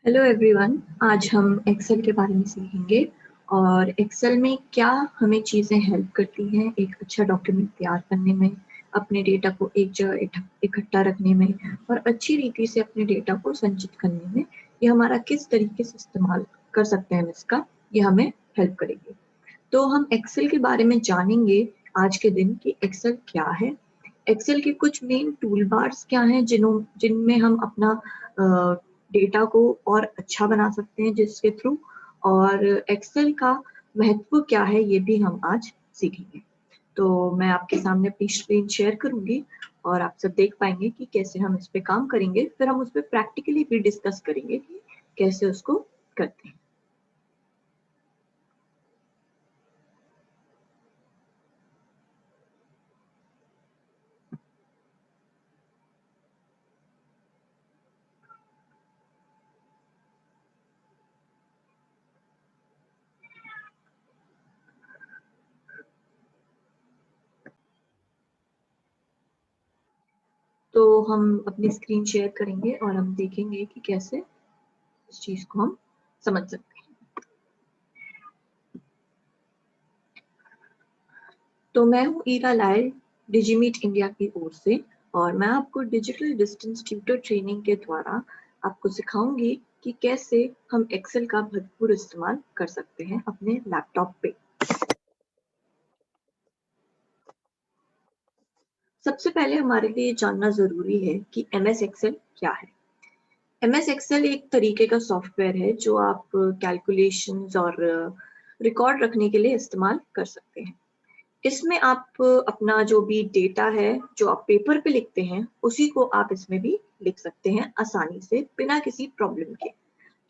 Hello everyone, आज हम Excel के बारे में सीखेंगे और एक्सेल में क्या हमें चीज़ें हेल्प करती हैं एक अच्छा डॉक्यूमेंट तैयार करने में, अपने डेटा को एक जगह इकट्ठा रखने में और अच्छी रीति से अपने डेटा को संचित करने में ये हमारा किस तरीके से इस्तेमाल कर सकते हैं हम इसका, ये हमें हेल्प करेगी। तो हम एक्सेल के बारे में जानेंगे आज के दिन कि एक्सेल क्या है, एक्सेल के कुछ मेन टूल बार्स क्या हैं जिनमें हम अपना डेटा को और अच्छा बना सकते हैं जिसके थ्रू, और एक्सेल का महत्व क्या है ये भी हम आज सीखेंगे। तो मैं आपके सामने अपनी स्क्रीन शेयर करूंगी और आप सब देख पाएंगे कि कैसे हम इस पे काम करेंगे, फिर हम उस पे प्रैक्टिकली भी डिस्कस करेंगे कि कैसे उसको करते हैं। तो हम अपनी स्क्रीन शेयर करेंगे और हम देखेंगे कि कैसे इस चीज को हम समझ सकते हैं। तो मैं हूँ ईरा लाल, डिजीमीट इंडिया की ओर से, और मैं आपको डिजिटल डिस्टेंस ट्यूटर ट्रेनिंग के द्वारा आपको सिखाऊंगी कि कैसे हम एक्सेल का भरपूर इस्तेमाल कर सकते हैं अपने लैपटॉप पे। सबसे पहले हमारे लिए जानना जरूरी है कि एमएस एक्सेल क्या है। एमएस एक्सेल एक तरीके का सॉफ्टवेयर है जो आप कैलकुलेशंस और रिकॉर्ड रखने के लिए इस्तेमाल कर सकते हैं। इसमें आप अपना जो भी डेटा है जो आप पेपर पे लिखते हैं उसी को आप इसमें भी लिख सकते हैं आसानी से बिना किसी प्रॉब्लम के,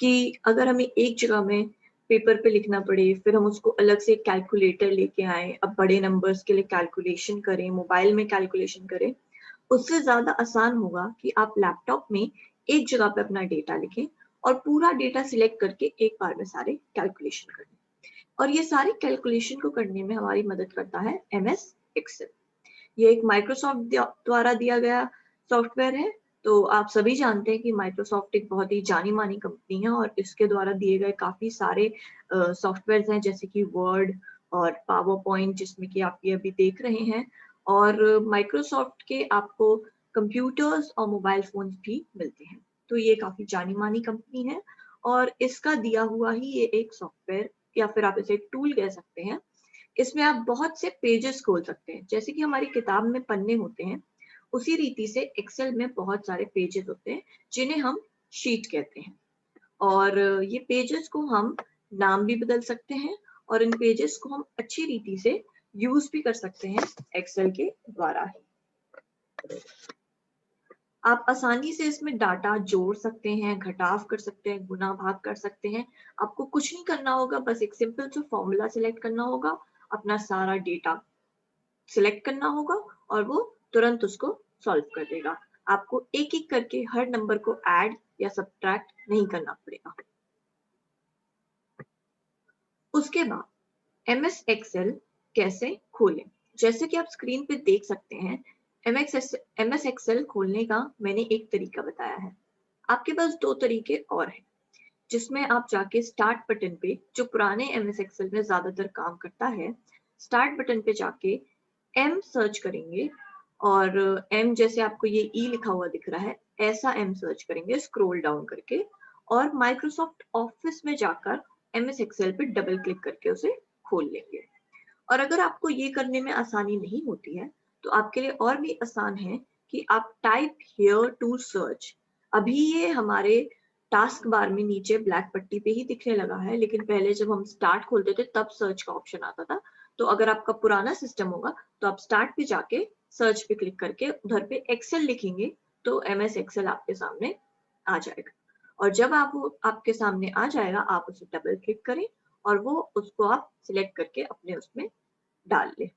कि अगर हमें एक जगह में पेपर पे लिखना पड़े फिर हम उसको अलग से कैलकुलेटर लेके आए, अब बड़े नंबर्स के लिए कैलकुलेशन करें, मोबाइल में कैलकुलेशन करें, उससे ज्यादा आसान होगा कि आप लैपटॉप में एक जगह पे अपना डेटा लिखें और पूरा डेटा सिलेक्ट करके एक बार में सारे कैलकुलेशन करें। और ये सारी कैलकुलेशन को करने में हमारी मदद करता है एमएस एक्सेल। ये एक माइक्रोसॉफ्ट द्वारा दिया गया सॉफ्टवेयर है। तो आप सभी जानते हैं कि माइक्रोसॉफ्ट एक बहुत ही जानी मानी कंपनी है और इसके द्वारा दिए गए काफी सारे सॉफ्टवेयर हैं जैसे कि वर्ड और पावर पॉइंट, जिसमें कि आप ये अभी देख रहे हैं। और माइक्रोसॉफ्ट के आपको कंप्यूटर्स और मोबाइल फोन्स भी मिलते हैं। तो ये काफी जानी मानी कंपनी है और इसका दिया हुआ ही ये एक सॉफ्टवेयर या फिर आप इसे एक टूल कह सकते हैं। इसमें आप बहुत से पेजेस खोल सकते हैं, जैसे कि हमारी किताब में पन्ने होते हैं उसी रीति से एक्सेल में बहुत सारे पेजेस होते हैं जिन्हें हम शीट कहते हैं। और ये पेजेस को हम नाम भी बदल सकते हैं और इन पेजेस को हम अच्छी रीति से यूज भी कर सकते हैं एक्सेल के द्वारा ही। आप आसानी से इसमें डाटा जोड़ सकते हैं, घटाव कर सकते हैं, गुना भाग कर सकते हैं। आपको कुछ नहीं करना होगा, बस एक सिंपल सा फॉर्मूला सिलेक्ट करना होगा, अपना सारा डेटा सिलेक्ट करना होगा और वो तुरंत उसको सॉल्व कर देगा। आपको एक एक करके हर नंबर को ऐड या सब्ट्रैक्ट नहीं करना पड़ेगा। उसके बाद एमएस एक्सेल कैसे खोलें, जैसे कि आप स्क्रीन पे देख सकते हैं। एमएस एक्सेल खोलने का मैंने एक तरीका बताया है, आपके पास दो तरीके और हैं, जिसमें आप जाके स्टार्ट बटन पे, जो पुराने एमएस एक्सेल में ज्यादातर काम करता है, स्टार्ट बटन पे जाके एम सर्च करेंगे और एम जैसे आपको ये ई लिखा हुआ दिख रहा है ऐसा एम सर्च करेंगे स्क्रॉल डाउन करके, और माइक्रोसॉफ्ट ऑफिस में जाकर एमएस एक्सेल पे डबल क्लिक करके उसे खोल लेंगे। और अगर आपको ये करने में आसानी नहीं होती है तो आपके लिए और भी आसान है कि आप टाइप हियर टू सर्च। अभी ये हमारे टास्क बार में नीचे ब्लैक पट्टी पे ही दिखने लगा है, लेकिन पहले जब हम स्टार्ट खोलते थे तब सर्च का ऑप्शन आता था। तो अगर आपका पुराना सिस्टम होगा तो आप स्टार्ट पे जाके सर्च पे क्लिक करके उधर पे एक्सेल लिखेंगे तो एमएस एक्सेल आपके सामने आ जाएगा। और जब आप वो आपके सामने आ जाएगा आप उसे डबल क्लिक करें और वो उसको आप सिलेक्ट करके अपने उसमें डाल लें।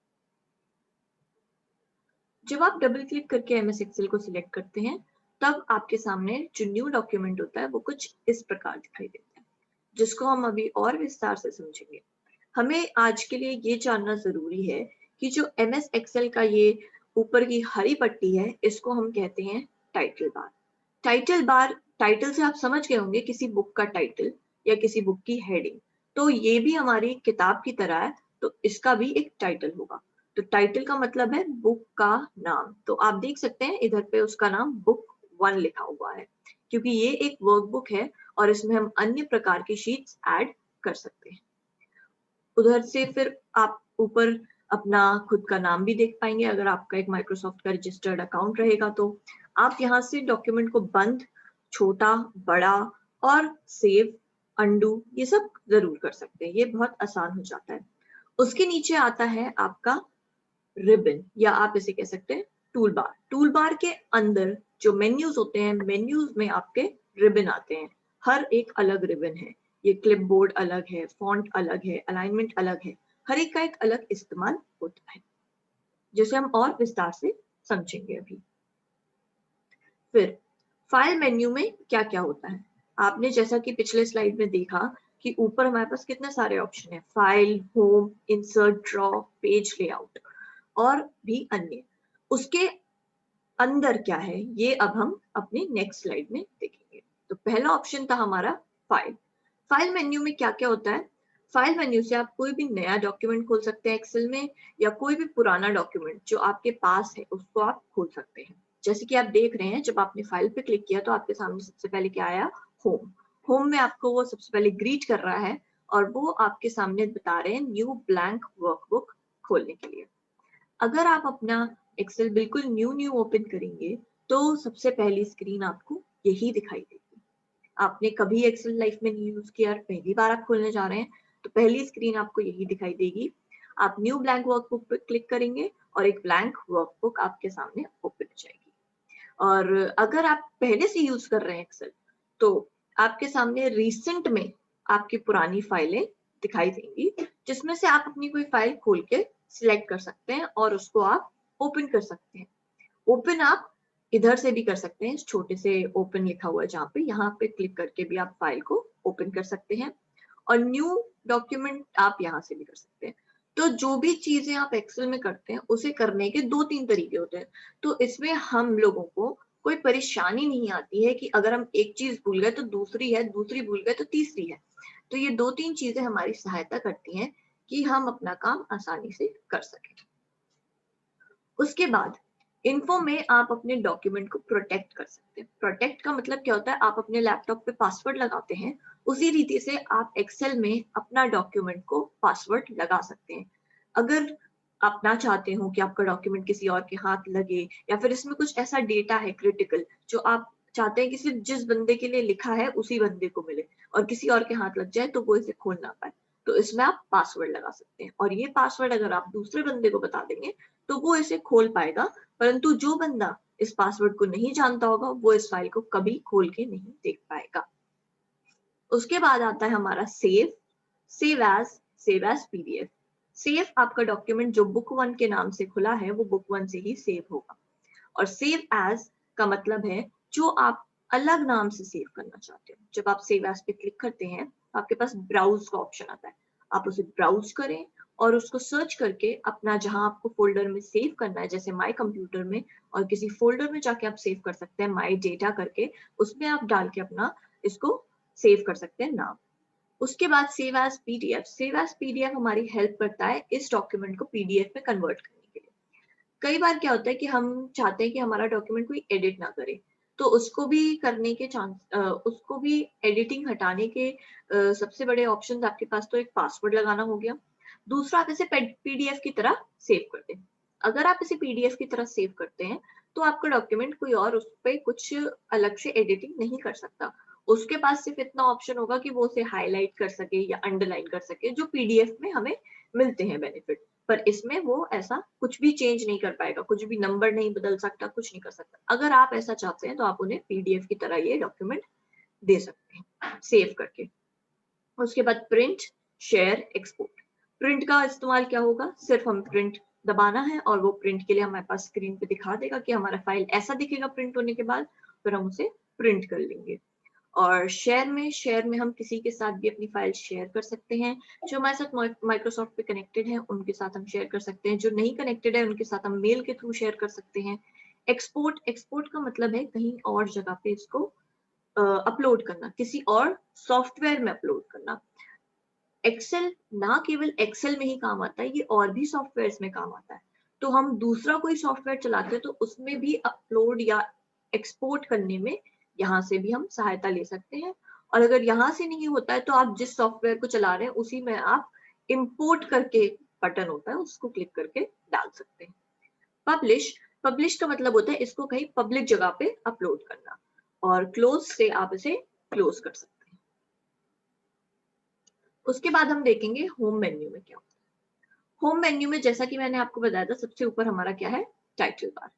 जब आप डबल क्लिक करके एमएस एक्सेल को सिलेक्ट करते हैं तब आपके सामने जो न्यू डॉक्यूमेंट होता है वो कुछ इस प्रकार दिखाई देता है, जिसको हम अभी और विस्तार से समझेंगे। हमें आज के लिए ये जानना जरूरी है कि जो एमएस एक्सेल का ये ऊपर की हरी पट्टी है इसको हम कहते हैं title bar. Title bar title से आप समझ गए होंगे किसी बुक का टाइटल या किसी बुक की हेडिंग, तो ये भी हमारी किताब की तरह है, तो इसका भी एक टाइटल होगा। तो टाइटल का मतलब है बुक का नाम। तो आप देख सकते हैं इधर पे उसका नाम बुक 1 लिखा हुआ है, क्योंकि ये एक वर्कबुक है और इसमें हम अन्य प्रकार की शीट्स ऐड कर सकते हैं। उधर से फिर आप ऊपर अपना खुद का नाम भी देख पाएंगे। अगर आपका एक माइक्रोसॉफ्ट का रजिस्टर्ड अकाउंट रहेगा तो आप यहाँ से डॉक्यूमेंट को बंद, छोटा, बड़ा और सेव, अंडू ये सब जरूर कर सकते हैं। ये बहुत आसान हो जाता है। उसके नीचे आता है आपका रिबन, या आप इसे कह सकते हैं टूल बार। टूल बार के अंदर जो मेन्यूज होते हैं, मेन्यूज में आपके रिबन आते हैं। हर एक अलग रिबन है। ये क्लिपबोर्ड अलग है, फॉन्ट अलग है, अलाइनमेंट अलग है। हर एक का एक अलग इस्तेमाल होता है, जिसे हम और विस्तार से समझेंगे अभी। फिर फाइल मेन्यू में क्या क्या होता है? आपने जैसा कि पिछले स्लाइड में देखा कि ऊपर हमारे पास कितने सारे ऑप्शन है, file, home, insert, draw, page layout और भी अन्य। उसके अंदर क्या है ये अब हम अपने नेक्स्ट स्लाइड में देखेंगे। तो पहला ऑप्शन था हमारा फाइल। फाइल मेन्यू में क्या क्या होता है? फाइल मेन्यू से आप कोई भी नया डॉक्यूमेंट खोल सकते हैं एक्सेल में, या कोई भी पुराना डॉक्यूमेंट जो आपके पास है उसको आप खोल सकते हैं। जैसे कि आप देख रहे हैं, जब आपने फाइल पे क्लिक किया तो आपके सामने सबसे पहले क्या आया? होम। होम में आपको वो सबसे पहले ग्रीट कर रहा है और वो आपके सामने बता रहे हैं न्यू ब्लैंक वर्कबुक खोलने के लिए। अगर आप अपना एक्सेल बिल्कुल न्यू न्यू ओपन करेंगे तो सबसे पहली स्क्रीन आपको यही दिखाई देगी। आपने कभी एक्सेल लाइफ में नहीं यूज किया और पहली बार आप खोलने जा रहे हैं तो पहली स्क्रीन आपको यही दिखाई देगी। आप न्यू ब्लैंक वर्कबुक पर क्लिक करेंगे और एक ब्लैंक वर्कबुक आपके सामने ओपन हो जाएगी। और अगर आप पहले से यूज कर रहे हैं एक्सेल तो आपके सामने रिसेंट में आपकी पुरानी फाइलें दिखाई देंगी, जिसमें से आप अपनी कोई फाइल खोल के सिलेक्ट कर सकते हैं और उसको आप ओपन कर सकते हैं। ओपन आप इधर से भी कर सकते हैं, इस छोटे से ओपन लिखा हुआ है जहाँ पे, यहाँ पे क्लिक करके भी आप फाइल को ओपन कर सकते हैं और न्यू डॉक्यूमेंट आप यहाँ से भी कर सकते हैं। तो जो भी चीजें आप एक्सेल में करते हैं उसे करने के 2-3 तरीके होते हैं। तो इसमें हम लोगों को कोई परेशानी नहीं आती है कि अगर हम एक चीज भूल गए तो दूसरी है, दूसरी भूल गए तो तीसरी है। तो ये 2-3 चीजें हमारी सहायता करती हैं कि हम अपना काम आसानी से कर सकें। उसके बाद इन्फो में आप अपने डॉक्यूमेंट को प्रोटेक्ट कर सकते हैं। प्रोटेक्ट का मतलब क्या होता है? आप अपने लैपटॉप पे पासवर्ड लगाते हैं, उसी रीति से आप एक्सेल में अपना डॉक्यूमेंट को पासवर्ड लगा सकते हैं। अगर आप ना चाहते हो कि आपका डॉक्यूमेंट किसी और के हाथ लगे, या फिर इसमें कुछ ऐसा डेटा है क्रिटिकल जो आप चाहते हैं कि सिर्फ जिस बंदे के लिए लिखा है उसी बंदे को मिले और किसी और के हाथ लग जाए तो वो इसे खोल ना पाए, तो इसमें आप पासवर्ड लगा सकते हैं। और ये पासवर्ड अगर आप दूसरे बंदे को बता देंगे तो वो इसे खोल पाएगा, परंतु जो बंदा इस पासवर्ड को नहीं जानता होगा वो इस फाइल को कभी खोल के नहीं देख पाएगा। उसके बाद आता है हमारा save. Save as PDF. Save आपका डॉक्यूमेंट जो बुक 1 के नाम से खुला है वो बुक 1 से ही सेव होगा। और सेव एज का मतलब है जो आप अलग नाम से सेव करना चाहते हो। जब आप सेव एज पे क्लिक करते हैं तो आपके पास ब्राउज का ऑप्शन आता है। आप उसे ब्राउज करें और उसको सर्च करके अपना जहां आपको फोल्डर में सेव करना है, जैसे माय कंप्यूटर में, और किसी फोल्डर में जाके आप सेव कर सकते हैं माय डेटा करके, उसमें आप डाल के अपना इसको सेव कर सकते हैं नाम। उसके बाद save as PDF. Save as PDF हमारी हेल्प करता है इस डॉक्यूमेंट को पीडीएफ में कन्वर्ट करने के लिए। कई बार क्या होता है कि हम चाहते हैं कि हमारा डॉक्यूमेंट कोई एडिट ना करे, तो उसको भी करने के उसको भी एडिटिंग हटाने के सबसे बड़े ऑप्शन आपके पास तो एक पासवर्ड लगाना हो गया। दूसरा, आप इसे पीडीएफ की तरह सेव कर दें। अगर आप इसे पीडीएफ की तरह सेव करते हैं तो आपका डॉक्यूमेंट कोई और उस पर कुछ अलग से एडिटिंग नहीं कर सकता। उसके पास सिर्फ इतना ऑप्शन होगा कि वो उसे हाईलाइट कर सके या अंडरलाइन कर सके, जो पीडीएफ में हमें मिलते हैं बेनिफिट। पर इसमें वो ऐसा कुछ भी चेंज नहीं कर पाएगा, कुछ भी नंबर नहीं बदल सकता, कुछ नहीं कर सकता। अगर आप ऐसा चाहते हैं तो आप उन्हें पीडीएफ की तरह ये डॉक्यूमेंट दे सकते हैं सेव करके। उसके बाद प्रिंट, शेयर, एक्सपोर्ट। प्रिंट का इस्तेमाल क्या होगा? सिर्फ हम प्रिंट दबाना है और वो प्रिंट के लिए हमारे पास स्क्रीन पे दिखा देगा कि हमारा फाइल ऐसा दिखेगा प्रिंट होने के बाद, फिर हम उसे प्रिंट कर लेंगे। और शेयर में हम किसी के साथ भी अपनी फाइल शेयर कर सकते हैं। जो हमारे साथ माइक्रोसॉफ्ट पे कनेक्टेड है उनके साथ हम शेयर कर सकते हैं, जो नहीं कनेक्टेड है उनके साथ हम मेल के थ्रू शेयर कर सकते हैं। एक्सपोर्ट का मतलब है कहीं और जगह पे इसको अपलोड करना, किसी और सॉफ्टवेयर में अपलोड करना। एक्सेल ना केवल एक्सेल में ही काम आता है, ये और भी सॉफ्टवेयर्स में काम आता है। तो हम दूसरा कोई सॉफ्टवेयर चलाते हैं तो उसमें भी अपलोड या एक्सपोर्ट करने में यहाँ से भी हम सहायता ले सकते हैं। और अगर यहाँ से नहीं होता है तो आप जिस सॉफ्टवेयर को चला रहे हैं उसी में आप इंपोर्ट करके बटन होता है उसको क्लिक करके डाल सकते हैं। पब्लिश, पब्लिश का मतलब होता है इसको कहीं पब्लिक जगह पे अपलोड करना। और क्लोज से आप इसे क्लोज कर सकते हैं। उसके बाद हम देखेंगे होम मेन्यू में क्या होता है। होम मेन्यू में जैसा कि मैंने आपको बताया था, सबसे ऊपर हमारा क्या है, टाइटल बार।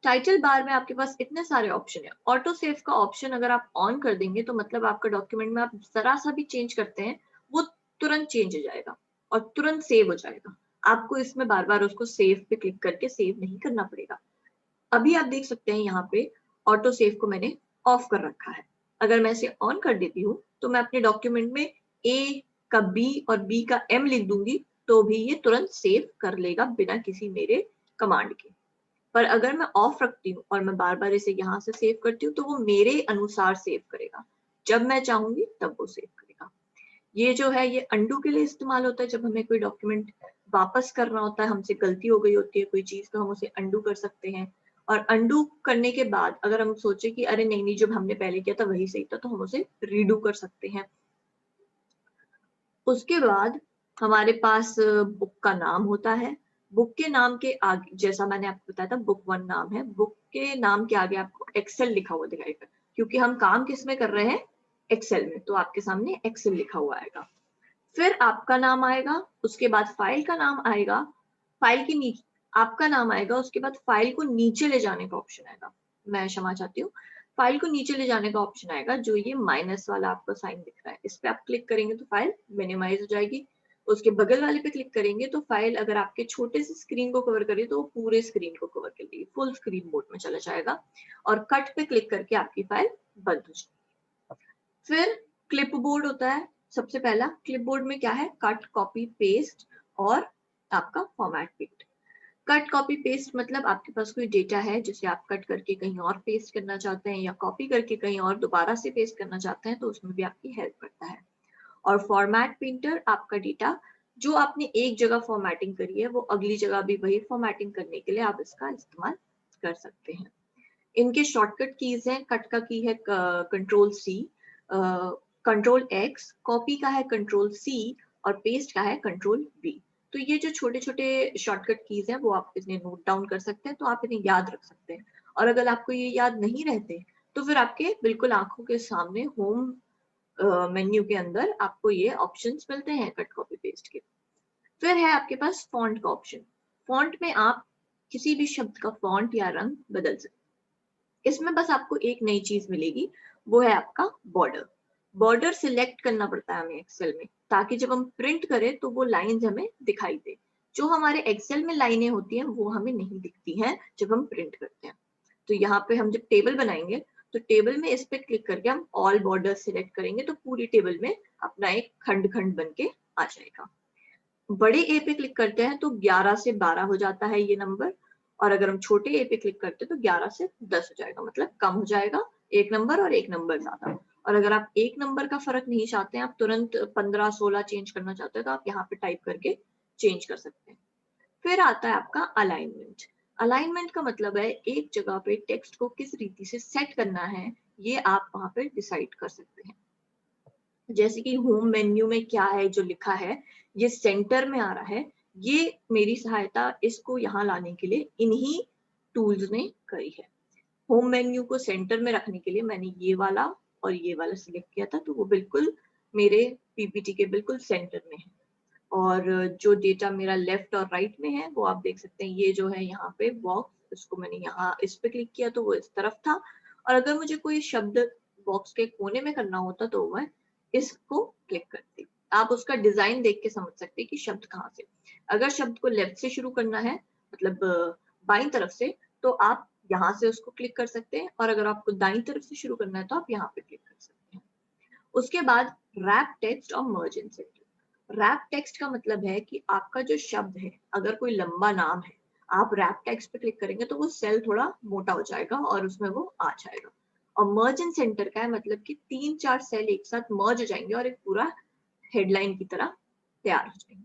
टाइटल बार में आपके पास इतने सारे ऑप्शन है। ऑटो सेव का ऑप्शन अगर आप ऑन कर देंगे तो मतलब आपका डॉक्यूमेंट में आप जरा सा भी चेंज करते हैं वो तुरंत चेंज हो जाएगा और तुरंत सेव हो जाएगा। आपको इसमें बार बार उसको सेव पे क्लिक करके सेव नहीं करना पड़ेगा। अभी आप देख सकते हैं यहाँ पे ऑटो सेव को मैंने ऑफ कर रखा है। अगर मैं इसे ऑन कर देती हूँ तो मैं अपने डॉक्यूमेंट में ए का बी और बी का एम लिख दूंगी तो भी ये तुरंत सेव कर लेगा बिना किसी मेरे कमांड के। पर अगर मैं ऑफ रखती हूँ और मैं बार बार इसे यहाँ से सेव करती हूँ तो वो मेरे अनुसार सेव करेगा, जब मैं चाहूंगी तब वो सेव करेगा। ये जो है ये अंडू के लिए इस्तेमाल होता है। जब हमें कोई डॉक्यूमेंट वापस करना होता है, हमसे गलती हो गई होती है कोई चीज, तो हम उसे अंडू कर सकते हैं। और अंडू करने के बाद अगर हम सोचे कि अरे नहीं नहीं, जब हमने पहले किया था वही सही था, तो हम उसे रीडू कर सकते हैं। उसके बाद हमारे पास बुक का नाम होता है। बुक के नाम के आगे, जैसा मैंने आपको बताया था बुक 1 नाम है, बुक के नाम के आगे आपको एक्सेल लिखा हुआ दिखाएगा, क्योंकि हम काम किस में कर रहे हैं, एक्सेल में, तो आपके सामने एक्सेल लिखा हुआ आएगा। फिर आपका नाम आएगा, उसके बाद फाइल का नाम आएगा, फाइल के नीचे आपका नाम आएगा, उसके बाद फाइल को नीचे ले जाने का ऑप्शन आएगा। मैं क्षमा चाहती हूँ, फाइल को नीचे ले जाने का ऑप्शन आएगा, जो ये माइनस वाला आपको साइन दिख रहा है, इस पे आप क्लिक करेंगे तो फाइल मिनिमाइज हो जाएगी। उसके बगल वाले पे क्लिक करेंगे तो फाइल अगर आपके छोटे से स्क्रीन को कवर करे तो वो पूरे स्क्रीन को कवर कर लेगी, फुल स्क्रीन मोड में चला जाएगा। और कट पे क्लिक करके आपकी फाइल बंद हो जाएगी। फिर क्लिपबोर्ड होता है। सबसे पहला क्लिपबोर्ड में क्या है, कट कॉपी पेस्ट और आपका format print. Cut copy paste मतलब आपके पास कोई डेटा है जिसे आप कट करके कहीं और पेस्ट करना चाहते हैं या कॉपी करके कहीं और दोबारा से पेस्ट करना चाहते हैं, तो उसमें भी आपकी हेल्प करता है। और फॉर्मेट प्रिंटर आपका डेटा जो आपने एक जगह फॉर्मेटिंग करी है वो अगली जगह भी वही फॉर्मेटिंग करने के लिए आप इसका इस्तेमाल कर सकते हैं। इनके शॉर्टकट कीज हैं, कट का की है control C, control X, copy का है कंट्रोल सी और पेस्ट का है कंट्रोल बी। तो ये जो छोटे छोटे शॉर्टकट कीज हैं वो आप इन्हें नोट डाउन कर सकते हैं, तो आप इन्हें याद रख सकते हैं। और अगर आपको ये याद नहीं रहते तो फिर आपके बिल्कुल आंखों के सामने होम मेन्यू के अंदर आपको ये ऑप्शंस मिलते हैं कट कॉपी पेस्ट के। फिर है आपके पास फॉन्ट का ऑप्शन। फॉन्ट में आप किसी भी शब्द का फॉन्ट या रंग बदल सकते हैं। इसमें बस आपको एक नई चीज मिलेगी, वो है आपका बॉर्डर। बॉर्डर सिलेक्ट करना पड़ता है हमें एक्सेल में, ताकि जब हम प्रिंट करें तो वो लाइंस हमें दिखाई दे। जो हमारे एक्सेल में लाइनें होती हैं वो हमें नहीं दिखती हैं जब हम प्रिंट करते हैं। तो यहाँ पे हम जब टेबल बनाएंगे तो टेबल में इस पे क्लिक करके हम ऑल बॉर्डर सिलेक्ट करेंगे तो पूरी टेबल में अपना एक खंड खंड बन के आ जाएगा। बड़े ए पे क्लिक करते हैं तो 11 से 12 हो जाता है ये नंबर। और अगर हम छोटे ए पे क्लिक करते हैं तो 11 से 10 हो जाएगा, मतलब कम हो जाएगा एक नंबर और एक नंबर ज्यादा। और अगर आप एक नंबर का फर्क नहीं चाहते हैं, आप तुरंत 15-16 चेंज करना चाहते हैं, तो आप यहाँ पे टाइप करके चेंज कर सकते हैं। फिर आता है आपका अलाइनमेंट। अलाइनमेंट का मतलब है एक जगह पे टेक्स्ट को किस रीति से सेट करना है, ये आप वहां पे डिसाइड कर सकते हैं। जैसे कि होम मेन्यू में क्या है जो लिखा है, ये सेंटर में आ रहा है, ये मेरी सहायता इसको यहाँ लाने के लिए इन्हीं टूल्स ने करी है। होम मेन्यू को सेंटर में रखने के लिए मैंने ये वाला और ये वाला सिलेक्ट किया था, तो वो बिल्कुल मेरे पीपीटी के बिल्कुल सेंटर में है। और जो डेटा मेरा लेफ्ट और राइट में है वो आप देख सकते हैं, ये जो है यहाँ पे बॉक्स, इसको मैंने यहाँ इस पे क्लिक किया तो वो इस तरफ था। और अगर मुझे कोई शब्द बॉक्स के कोने में करना होता तो मैं इसको क्लिक करती। आप उसका डिजाइन देख के समझ सकते हैं कि शब्द कहाँ से। अगर शब्द को लेफ्ट से शुरू करना है, मतलब बाईं तरफ से, तो आप यहाँ से उसको क्लिक कर सकते हैं। और अगर आपको दाईं तरफ से शुरू करना है तो आप यहाँ पे क्लिक कर सकते हैं। उसके बाद रैप टेक्स्ट और मर्ज इन सेल। रैप टेक्स्ट का मतलब है कि आपका जो शब्द है, अगर कोई लंबा नाम है, आप रैप टेक्स्ट पे क्लिक करेंगे तो वो सेल थोड़ा मोटा हो जाएगा और उसमें वो आ जाएगा। और मर्ज इन सेंटर का है मतलब कि 3-4 सेल एक साथ मर्ज हो जाएंगे और एक पूरा हेडलाइन की तरह तैयार हो जाएंगे।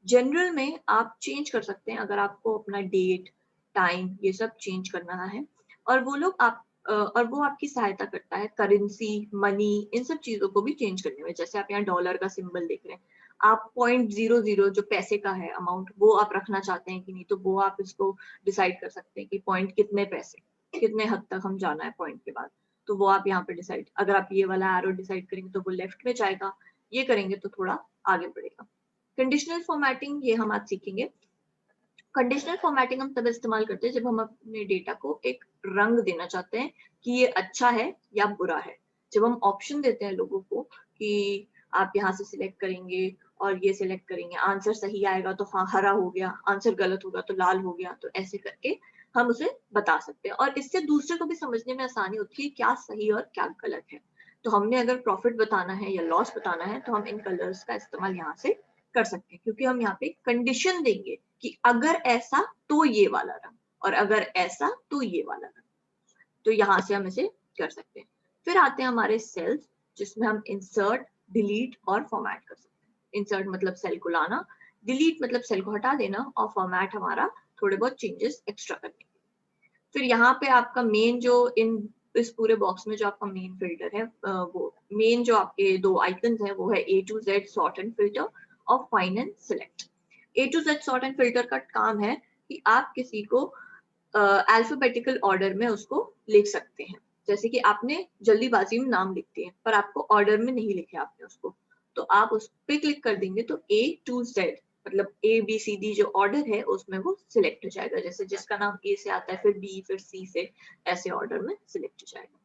जनरल में आप चेंज कर सकते हैं अगर आपको अपना डेट, टाइम ये सब चेंज करना है, और वो लोग और वो आपकी सहायता करता है करेंसी, मनी, इन सब चीजों को भी चेंज करने में। जैसे आप यहाँ डॉलर का सिंबल देख रहे हैं, आप 0.00 जो पैसे का है अमाउंट वो आप रखना चाहते हैं कि नहीं, तो वो आप इसको डिसाइड कर सकते हैं कि पॉइंट कितने पैसे, कितने हद तक हम जाना है पॉइंट के बाद, तो वो आप यहाँ पे डिसाइड, अगर आप ये वाला एरो डिसाइड करेंगे तो वो लेफ्ट में जाएगा, ये करेंगे तो थोड़ा आगे बढ़ेगा। कंडीशनल फॉर्मेटिंग ये हम आज सीखेंगे। कंडीशनल फॉर्मेटिंग हम तब इस्तेमाल करते हैं जब हम अपने डेटा को एक रंग देना चाहते हैं कि ये अच्छा है या बुरा है। जब हम ऑप्शन देते हैं लोगों को कि आप यहाँ से सिलेक्ट करेंगे और ये सिलेक्ट करेंगे, आंसर सही आएगा तो हाँ हरा हो गया, आंसर गलत होगा तो लाल हो गया, तो ऐसे करके हम उसे बता सकते हैं और इससे दूसरे को भी समझने में आसानी होती है क्या सही और क्या गलत है। तो हमने अगर प्रॉफिट बताना है या लॉस बताना है तो हम इन कलर्स का इस्तेमाल यहाँ से कर सकते हैं, क्योंकि हम यहाँ पे कंडीशन देंगे कि अगर ऐसा तो ये वाला रंग, और अगर ऐसा तो ये वाला रंग, तो यहाँ से हम इसे कर सकते हैं। फिर आते हैं हमारे सेल्स, जिसमें हम इंसर्ट, डिलीट और फॉर्मेट कर सकते हैं। इंसर्ट मतलब सेल को लाना, डिलीट मतलब सेल को हटा देना, और फॉर्मेट हमारा थोड़े बहुत चेंजेस एक्स्ट्रा करने। फिर यहाँ पे आपका मेन जो इस पूरे बॉक्स में जो आपका मेन फिल्टर है, वो मेन जो आपके दो आइकन है वो है A to Z sort and filter और find and select. A to Z sort and filter का काम है कि आप किसी को अल्फाबेटिकल ऑर्डर में उसको लिख सकते हैं। जैसे कि आपने जल्दीबाजी में नाम लिख दिए पर आपको ऑर्डर में नहीं लिखे आपने उसको, तो आप उस पर क्लिक कर देंगे तो A to Z मतलब ABCD जो ऑर्डर है उसमें वो सिलेक्ट हो जाएगा। जैसे जिसका नाम A से आता है फिर B फिर C से, ऐसे ऑर्डर में सिलेक्ट हो जाएगा।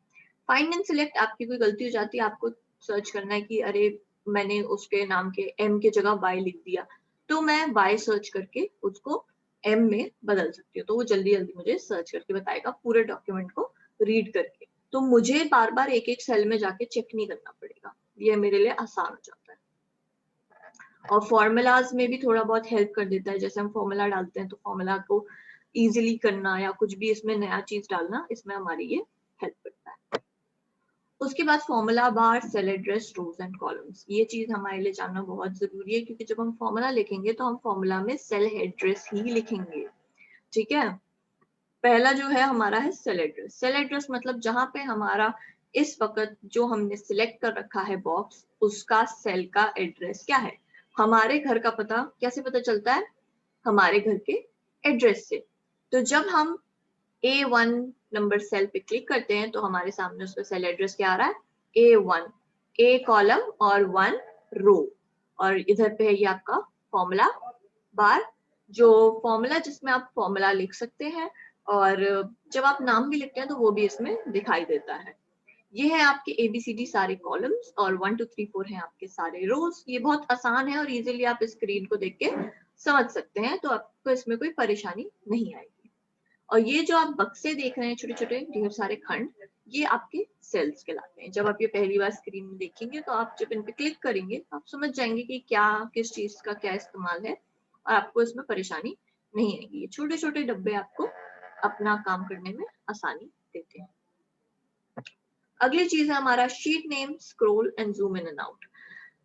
फाइंड एंड सिलेक्ट, आपकी कोई गलती हो जाती है, आपको सर्च करना है कि अरे मैंने उसके नाम के M के जगह Y लिख दिया, तो मैं Y सर्च करके उसको M में बदल सकती हूँ, तो वो जल्दी जल्दी मुझे सर्च करके बताएगा पूरे डॉक्यूमेंट को रीड करके, तो मुझे बार बार एक एक सेल में जाके चेक नहीं करना पड़ेगा, ये मेरे लिए आसान हो जाता है। और फॉर्मूलाज में भी थोड़ा बहुत हेल्प कर देता है, जैसे हम फॉर्मूला डालते हैं तो फॉर्मूला को इजीली करना या कुछ भी इसमें नया चीज डालना, इसमें हमारी ये हेल्प करता है। उसके बाद formula bar, cell address, rows and columns, ये चीज हमारे लिए जानना बहुत जरूरी है, क्योंकि जब हम फॉर्मूला लिखेंगे तो हम फॉर्मूला में सेल एड्रेस ही लिखेंगे। ठीक है, पहला जो है हमारा है सेल एड्रेस। सेल एड्रेस मतलब जहां पे हमारा इस वक्त जो हमने सिलेक्ट कर रखा है बॉक्स, उसका सेल का एड्रेस क्या है। हमारे घर का पता कैसे पता चलता है, हमारे घर के एड्रेस से। तो जब हम A1 नंबर सेल पे क्लिक करते हैं तो हमारे सामने उसका सेल एड्रेस क्या आ रहा है, A1, A कॉलम और 1 रो, और इधर पे है ये आपका फॉर्मूला बार, जो फॉर्मूला जिसमें आप फॉर्मूला लिख सकते हैं, और जब आप नाम भी लिखते हैं तो वो भी इसमें दिखाई देता है। ये है आपके ABCD सारे कॉलम्स और 1 2 3 4 हैं आपके सारे रोज। ये बहुत आसान है और इजीली आप स्क्रीन को देख के समझ सकते हैं, तो आपको इसमें कोई परेशानी नहीं आएगी। और ये जो आप बक्से देख रहे हैं छोटे छोटे ढेर सारे खंड, ये आपके सेल्स कहलाते हैं। जब आप ये पहली बार स्क्रीन में देखेंगे तो आप जब इन पे क्लिक करेंगे तो आप समझ जाएंगे कि क्या किस चीज का क्या इस्तेमाल है, और आपको इसमें परेशानी नहीं आएगी। ये छोटे छोटे डब्बे आपको अपना काम करने में आसानी देते हैं। अगली चीज है हमारा sheet name, scroll and zoom in and out.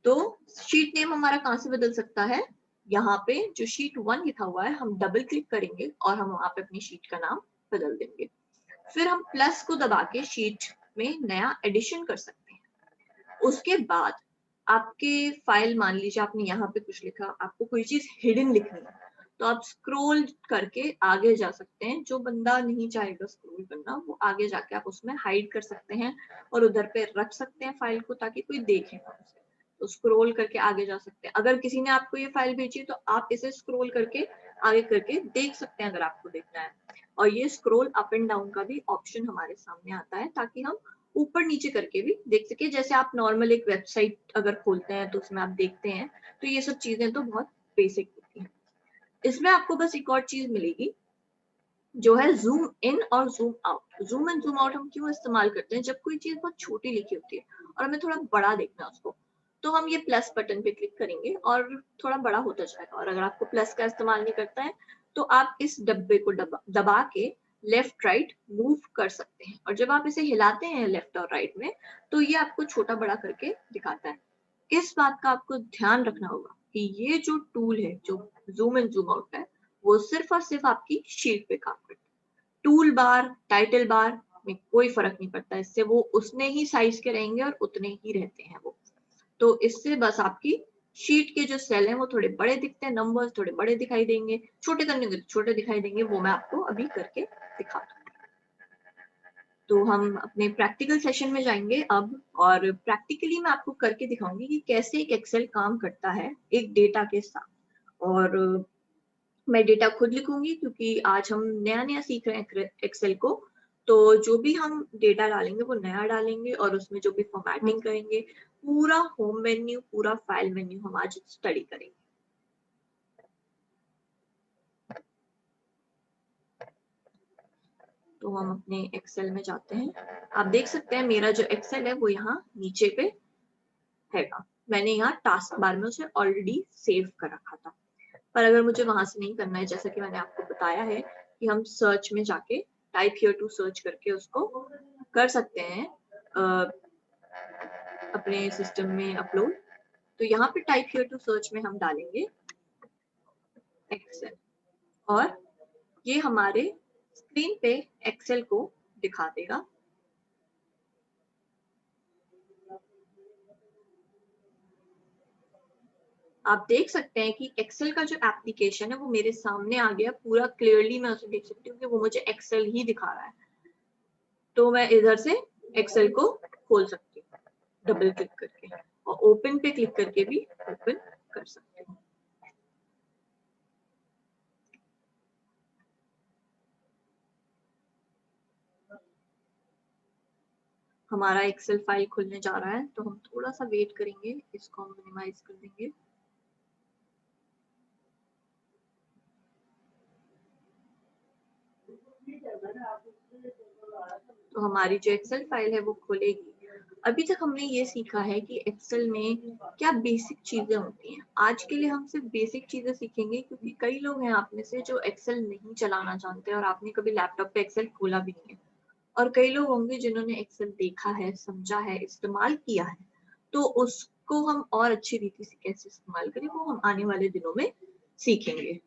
तो शीट नेम हमारा कहाँ से बदल सकता है, यहाँ पे जो शीट 1 लिखा हुआ है हम डबल क्लिक करेंगे और हम वहां पे अपनी शीट का नाम बदल देंगे। फिर हम प्लस को दबा के शीट में नया एडिशन कर सकते हैं। उसके बाद आपके फाइल, मान लीजिए आपने यहाँ पे कुछ लिखा, आपको कोई चीज हिडन लिखनी है, तो आप स्क्रॉल करके आगे जा सकते हैं। जो बंदा नहीं चाहेगा स्क्रॉल करना वो आगे जाके आप उसमें हाइड कर सकते हैं और उधर पे रख सकते हैं फाइल को, ताकि कोई देखे ना उसे। तो स्क्रॉल करके आगे जा सकते हैं। अगर किसी ने आपको ये फाइल भेजी तो आप इसे स्क्रॉल करके आगे करके देख सकते हैं अगर आपको देखना है। और ये स्क्रॉल अप एंड डाउन का भी ऑप्शन हमारे सामने आता है, ताकि हम ऊपर नीचे करके भी देख सके। जैसे आप नॉर्मल एक वेबसाइट अगर खोलते हैं तो उसमें आप देखते हैं, तो ये सब चीजें तो बहुत बेसिक होती हैं। इसमें आपको बस एक और चीज मिलेगी जो है जूम इन और zoom out. Zoom in zoom out हम क्यों इस्तेमाल करते हैं, जब कोई चीज बहुत छोटी लिखी होती है और हमें थोड़ा बड़ा देखना है उसको, तो हम ये प्लस बटन पे क्लिक करेंगे और थोड़ा बड़ा होता जाएगा। और अगर आपको प्लस का इस्तेमाल नहीं करता है तो आप इस डब्बे को दबा के लेफ्ट राइट मूव कर सकते हैं। और जब आप इसे हिलाते हैं लेफ्ट और राइट में तो ये आपको छोटा बड़ा करके दिखाता है। इस बात का आपको ध्यान रखना होगा कि ये जो टूल है, जो जूम इन जूम आउट है, वो सिर्फ और सिर्फ आपकी शीट पे काम करता है। टूल बार, टाइटल बार में कोई फर्क नहीं पड़ता, इससे वो उतने ही साइज के रहेंगे और उतने ही रहते हैं वो। तो इससे बस आपकी शीट के जो सेल हैं वो थोड़े बड़े दिखते हैं, नंबर्स थोड़े बड़े दिखाई देंगे, छोटे करने के तो छोटे दिखाई देंगे, वो मैं आपको अभी करके दिखा दूँ। तो हम अपने प्रैक्टिकल सेशन में जाएंगे अब, और प्रैक्टिकली मैं आपको करके दिखाऊंगी कि कैसे एक एक्सेल काम करता है एक डेटा के साथ। और मैं डेटा खुद लिखूंगी क्योंकि आज हम नया नया सीख रहे हैं एक्सेल को। तो जो भी हम डेटा डालेंगे वो नया डालेंगे, और उसमें जो भी फॉर्मेटिंग करेंगे, पूरा होम मेन्यू, पूरा फाइल मेन्यू हम आज स्टडी करेंगे। तो हम अपने एक्सेल में जाते हैं। आप देख सकते हैं मेरा जो एक्सेल है वो यहाँ नीचे पे हैगा। मैंने यहाँ टास्क बार में उसे ऑलरेडी सेव कर रखा था। पर अगर मुझे वहां से नहीं करना है, जैसा कि मैंने आपको बताया है कि हम सर्च में जाके टाइप हियर टू सर्च करके उसको कर सकते हैं अपने सिस्टम में अपलोड। तो यहाँ पे टाइप हियर टू सर्च में हम डालेंगे एक्सेल, और ये हमारे स्क्रीन पे एक्सेल को दिखा देगा। आप देख सकते हैं कि एक्सेल का जो एप्लीकेशन है वो मेरे सामने आ गया पूरा क्लियरली। मैं उसे देख सकती हूँ कि वो मुझे एक्सेल ही दिखा रहा है। तो मैं इधर से एक्सेल को खोल सकती हूँ डबल क्लिक करके, और ओपन पे क्लिक करके भी ओपन कर सकते हो। हमारा एक्सेल फाइल खुलने जा रहा है, तो हम थोड़ा सा वेट करेंगे, इसको हम मिनिमाइज कर देंगे। तो हमारी जो एक्सेल फाइल है वो खुलेगी। अभी तक हमने ये सीखा है कि एक्सेल में क्या बेसिक चीजें होती हैं। आज के लिए हम सिर्फ बेसिक चीजें सीखेंगे, क्योंकि कई लोग हैं आप में से जो एक्सेल नहीं चलाना जानते और आपने कभी लैपटॉप पे एक्सेल खोला भी नहीं है। और कई लोग होंगे जिन्होंने एक्सेल देखा है, समझा है, इस्तेमाल किया है। तो उसको हम और अच्छी रीति से कैसे इस्तेमाल करें वो हम आने वाले दिनों में सीखेंगे।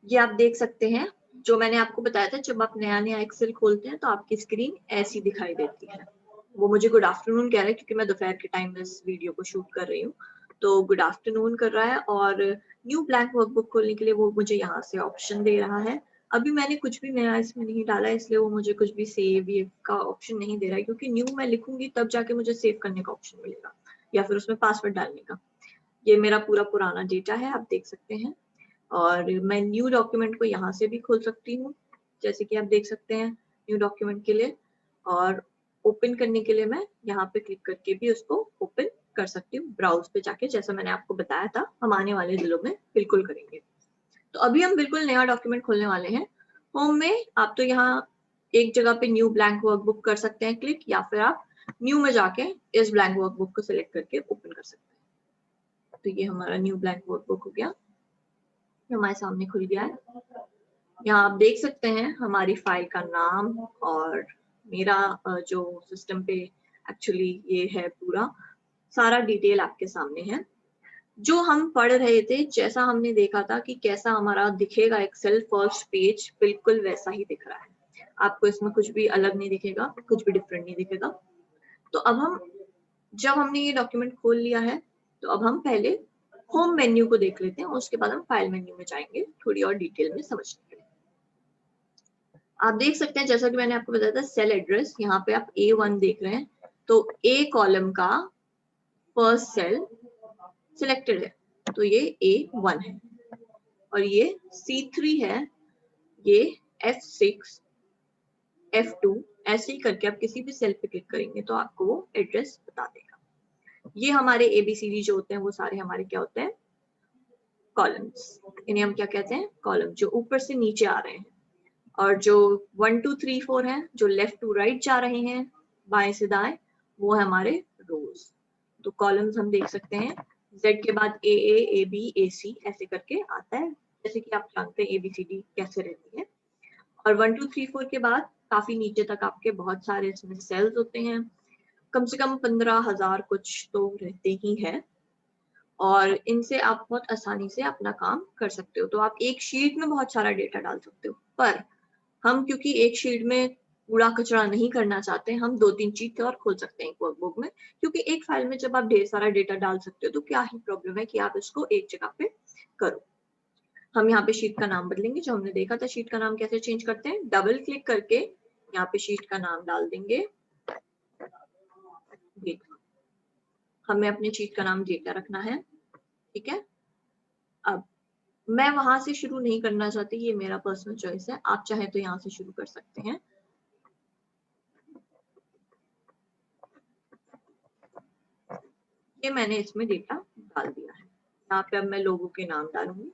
ये आप देख सकते हैं, जो मैंने आपको बताया था, जब आप नया नया एक्सेल खोलते हैं तो आपकी स्क्रीन ऐसी दिखाई देती है। वो मुझे गुड आफ्टरनून कह रहा है क्योंकि मैं दोपहर के टाइम में इस वीडियो को शूट कर रही हूँ। तो गुड आफ्टरनून कर रहा है, और न्यू ब्लैंक वर्कबुक खोलने के लिए वो मुझे यहाँ से ऑप्शन दे रहा है। अभी मैंने कुछ भी नया इसमें नहीं डाला, इसलिए वो मुझे कुछ भी सेव ये का ऑप्शन नहीं दे रहा है, क्योंकि न्यू मैं लिखूंगी तब जाके मुझे सेव करने का ऑप्शन मिलेगा, या फिर उसमें पासवर्ड डालने का। ये मेरा पूरा पुराना डेटा है, आप देख सकते हैं। और मैं न्यू डॉक्यूमेंट को यहाँ से भी खोल सकती हूँ, जैसे कि आप देख सकते हैं न्यू डॉक्यूमेंट के लिए। और ओपन करने के लिए मैं यहाँ पे क्लिक करके भी उसको ओपन कर सकती हूँ ब्राउज पे जाके, जैसा मैंने आपको बताया था हम आने वाले दिनों में बिल्कुल करेंगे। तो अभी हम बिल्कुल नया डॉक्यूमेंट खोलने वाले हैं। होम में आप तो यहाँ एक जगह पे न्यू ब्लैंक वर्कबुक कर सकते हैं क्लिक, या फिर आप न्यू में जाके इस ब्लैंक वर्कबुक को सिलेक्ट करके ओपन कर सकते हैं। तो ये हमारा न्यू ब्लैंक वर्कबुक हो गया, हमारे सामने खुल गया है। यहाँ आप देख सकते हैं हमारी फाइल का नाम, और मेरा जो सिस्टम पे एक्चुअली ये है पूरा सारा डिटेल आपके सामने है। जो हम पढ़ रहे थे, जैसा हमने देखा था कि कैसा हमारा दिखेगा एक्सेल फर्स्ट पेज, बिल्कुल वैसा ही दिख रहा है। आपको इसमें कुछ भी अलग नहीं दिखेगा, कुछ भी डिफरेंट नहीं दिखेगा। तो अब हम, जब हमने ये डॉक्यूमेंट खोल लिया है, तो अब हम पहले होम मेन्यू को देख लेते हैं, उसके बाद हम फाइल मेन्यू में जाएंगे थोड़ी और डिटेल में समझने के लिए। आप देख सकते हैं, जैसा कि मैंने आपको बताया था, सेल एड्रेस, यहाँ पे आप A1 देख रहे हैं, तो A कॉलम का फर्स्ट सेल सिलेक्टेड है, तो ये A1 है। और ये C3 है, ये F6, F2, ऐसे ही करके आप किसी भी सेल पे क्लिक करेंगे तो आपको वो एड्रेस बता देगा। ये हमारे ABCD जो होते हैं वो सारे हमारे क्या होते हैं, कॉलम्स। इन्हें हम क्या कहते हैं, कॉलम, जो ऊपर से नीचे आ रहे हैं। और जो 1 2 3 4 हैं, जो लेफ्ट टू राइट जा रहे हैं, बाएं से दाएं, वो है हमारे रोज। तो कॉलम्स हम देख सकते हैं, Z के बाद AA, AB, AC ऐसे करके आता है, जैसे कि आप जानते हैं ABCD कैसे रहती है। और 1 2 3 4 के बाद काफी नीचे तक आपके बहुत सारे इसमें सेल्स होते हैं, कम से कम 15,000 कुछ तो रहते ही हैं, और इनसे आप बहुत आसानी से अपना काम कर सकते हो। तो आप एक शीट में बहुत सारा डेटा डाल सकते हो, पर हम क्योंकि एक शीट में कूड़ा कचरा नहीं करना चाहते, हम 2-3 शीट और खोल सकते हैं वर्कबुक में, क्योंकि एक फाइल में जब आप ढेर सारा डेटा डाल सकते हो तो क्या ही प्रॉब्लम है कि आप इसको एक जगह पे करो। हम यहाँ पे शीट का नाम बदलेंगे, जो हमने देखा था शीट का नाम कैसे चेंज करते हैं, डबल क्लिक करके यहाँ पे शीट का नाम डाल देंगे। हमें अपने शीट का नाम डेटा रखना है, ठीक है। अब मैं वहां से शुरू नहीं करना चाहती, ये मेरा पर्सनल चॉइस है, आप चाहें तो यहाँ से शुरू कर सकते हैं। ये मैंने इसमें डेटा डाल दिया है, यहाँ पे अब मैं लोगों के नाम डालूंगी।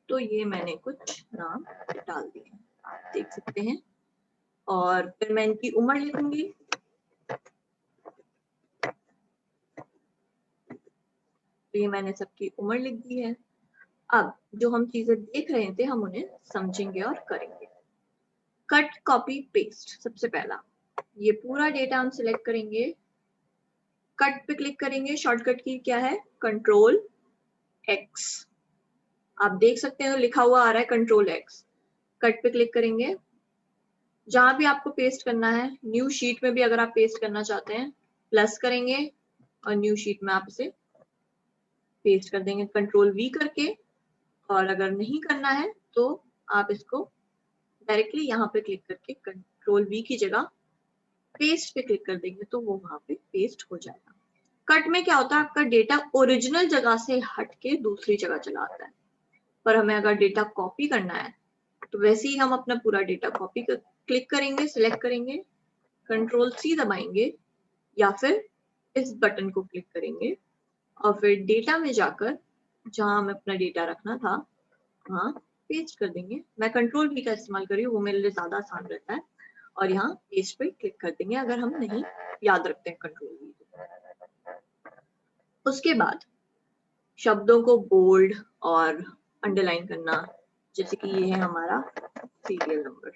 तो ये मैंने कुछ नाम डाल दिए, आप देख सकते हैं। और फिर मैं इनकी उम्र लिखूंगी, तो ये मैंने सबकी उम्र लिख दी है। अब जो हम चीजें देख रहे थे हम उन्हें समझेंगे और करेंगे। कट कॉपी पेस्ट, सबसे पहला ये पूरा डेटा हम सिलेक्ट करेंगे, कट पे क्लिक करेंगे, शॉर्टकट की क्या है कंट्रोल एक्स, आप देख सकते हो लिखा हुआ आ रहा है कंट्रोल एक्स। कट पे क्लिक करेंगे, जहां भी आपको पेस्ट करना है, न्यू शीट में भी अगर आप पेस्ट करना चाहते हैं प्लस करेंगे और न्यू शीट में आप इसे पेस्ट कर देंगे कंट्रोल V करके। और अगर नहीं करना है तो आप इसको डायरेक्टली यहाँ पे क्लिक करके कंट्रोल V की जगह पेस्ट पे क्लिक कर देंगे तो वो वहां पे पेस्ट हो जाएगा। कट में क्या होता है, आपका डेटा ओरिजिनल जगह से हट के दूसरी जगह चला आता है, पर हमें अगर डेटा कॉपी करना है तो वैसे ही हम अपना पूरा डेटा कॉपी कर क्लिक करेंगे, सिलेक्ट करेंगे, कंट्रोल C दबाएंगे या फिर इस बटन को क्लिक करेंगे और फिर डेटा में जाकर जहां हमें अपना डेटा रखना था वहां पेस्ट कर देंगे। मैं कंट्रोल V का इस्तेमाल कर रही हूँ, वो मेरे लिए ज्यादा आसान रहता है। और यहाँ पेस्ट पे क्लिक कर देंगे अगर हम नहीं याद रखते हैं कंट्रोल V। उसके बाद शब्दों को बोल्ड और अंडरलाइन करना, जैसे कि ये है हमारा सीरियल नंबर,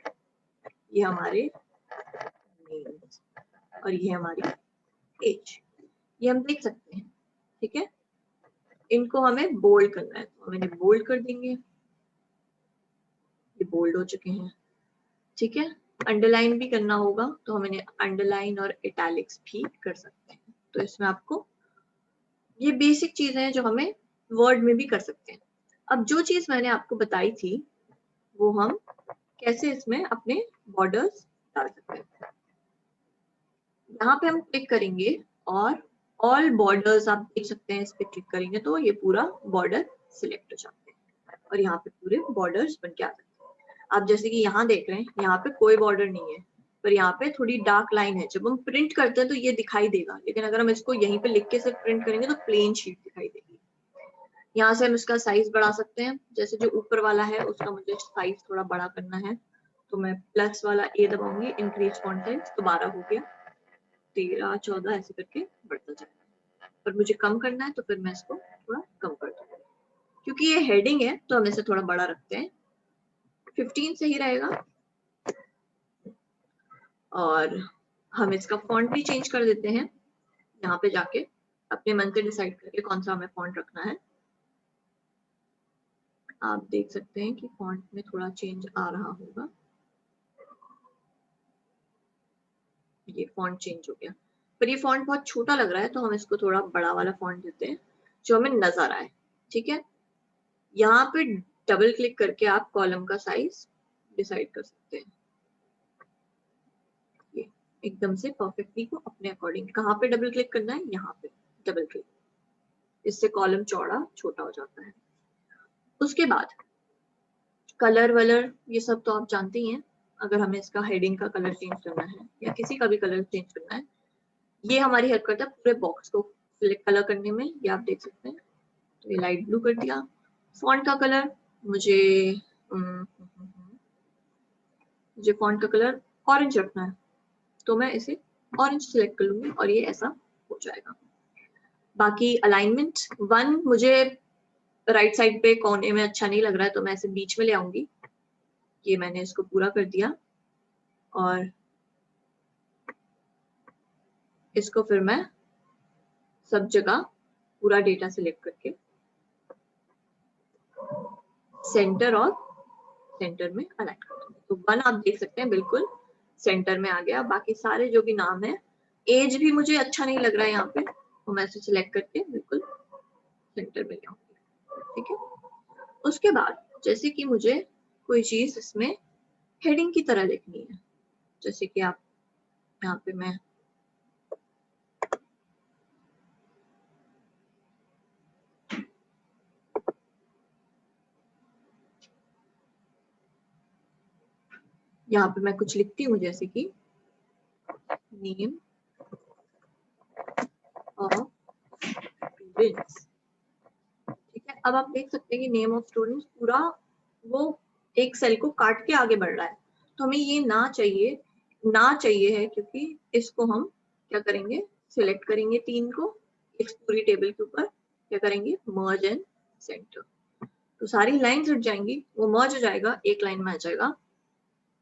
ये हमारे नेम्स और ये हमारी एज, ये हम देख सकते हैं, ठीक है। इनको हमें बोल्ड करना है तो हम इन्हें बोल्ड कर देंगे, ये बोल्ड हो चुके हैं, ठीक है। अंडरलाइन भी करना होगा तो हम इन्हें अंडरलाइन और इटैलिक्स भी कर सकते हैं। तो इसमें आपको ये बेसिक चीजें हैं जो हमें वर्ड में भी कर सकते हैं। अब जो चीज मैंने आपको बताई थी वो हम कैसे इसमें अपने बॉर्डर्स डाल सकते हैं। यहाँ पे हम क्लिक करेंगे और ऑल बॉर्डर्स आप देख सकते हैं, इस पे क्लिक करेंगे तो ये पूरा बॉर्डर सिलेक्ट हो जाते हैं और यहाँ पे पूरे बॉर्डर्स बन के आ सकते हैं। आप जैसे कि यहाँ देख रहे हैं यहाँ पे कोई बॉर्डर नहीं है, पर यहाँ पे थोड़ी डार्क लाइन है, जब हम प्रिंट करते हैं तो ये दिखाई देगा, लेकिन अगर हम इसको यहीं पे लिख के सिर्फ प्रिंट करेंगे तो प्लेन शीट दिखाई देगी। यहाँ से हम इसका साइज बढ़ा सकते हैं, जैसे जो ऊपर वाला है उसका मुझे साइज थोड़ा बड़ा करना है तो मैं प्लस वाला A दबाऊंगी, इंक्रीज फॉन्ट साइज, तो 12 हो गया, 13 14 ऐसे करके बढ़ता जाएगा। पर मुझे कम करना है तो फिर मैं इसको थोड़ा कम कर दूंगी, क्योंकि ये हेडिंग है तो हम इसे थोड़ा बड़ा रखते हैं, 15 सही रहेगा। और हम इसका फॉन्ट भी चेंज कर देते हैं, यहाँ पे जाके अपने मन से डिसाइड करके कौन सा हमें फॉन्ट रखना है। आप देख सकते हैं कि फॉन्ट में थोड़ा चेंज आ रहा होगा, ये फॉन्ट चेंज हो गया, पर ये फॉन्ट बहुत छोटा लग रहा है तो हम इसको थोड़ा बड़ा वाला फॉन्ट देते हैं जो हमें नजर आए, ठीक है। यहाँ पे डबल क्लिक करके आप कॉलम का साइज डिसाइड कर सकते हैं, ये एकदम से परफेक्टली को अपने अकॉर्डिंग। कहाँ पे डबल क्लिक करना है, यहाँ पे डबल क्लिक, इससे कॉलम चौड़ा छोटा हो जाता है। उसके बाद कलर वलर ये सब तो आप जानते ही हैं। अगर हमें इसका हेडिंग का कलर चेंज करना है या किसी का भी कलर चेंज करना है, ये हमारी हेल्प करता है पूरे बॉक्स को सिलेक्ट कलर करने में। ये आप देख सकते हैं। तो ये लाइट ब्लू कर दिया। फॉन्ट का कलर मुझे फॉन्ट का कलर ऑरेंज रखना है, तो मैं इसे ऑरेंज सिलेक्ट कर लूंगी और ये ऐसा हो जाएगा। बाकी अलाइनमेंट 1 मुझे राइट साइड पे कोने में अच्छा नहीं लग रहा है, तो मैं इसे बीच में ले आऊंगी। ये मैंने इसको पूरा कर दिया और इसको फिर मैं सब जगह पूरा डेटा सिलेक्ट करके सेंटर और सेंटर में अलाइन कर दूंगी। तो 1 आप देख सकते हैं बिल्कुल सेंटर में आ गया। बाकी सारे जो भी नाम है, एज भी मुझे अच्छा नहीं लग रहा है यहाँ पे, तो मैं इसे सिलेक्ट करके बिल्कुल सेंटर में ले आऊंगी। ठीक है। उसके बाद जैसे कि मुझे कोई चीज इसमें हेडिंग की तरह लिखनी है, जैसे कि आप यहाँ पे मैं यहाँ पे मैं कुछ लिखती हूँ, जैसे कि नेम ऑफ स्टूडेंट्स। ठीक है। अब आप देख सकते हैं कि नेम ऑफ स्टूडेंट्स पूरा वो एक सेल को काट के आगे बढ़ रहा है, तो हमें ये ना चाहिए है, क्योंकि इसको हम क्या करेंगे, सिलेक्ट करेंगे 3 को एक पूरी टेबल के ऊपर, क्या करेंगे, मर्ज एंड सेंटर। तो सारी लाइंस हट जाएंगी, वो मर्ज हो जाएगा, एक लाइन में आ जाएगा।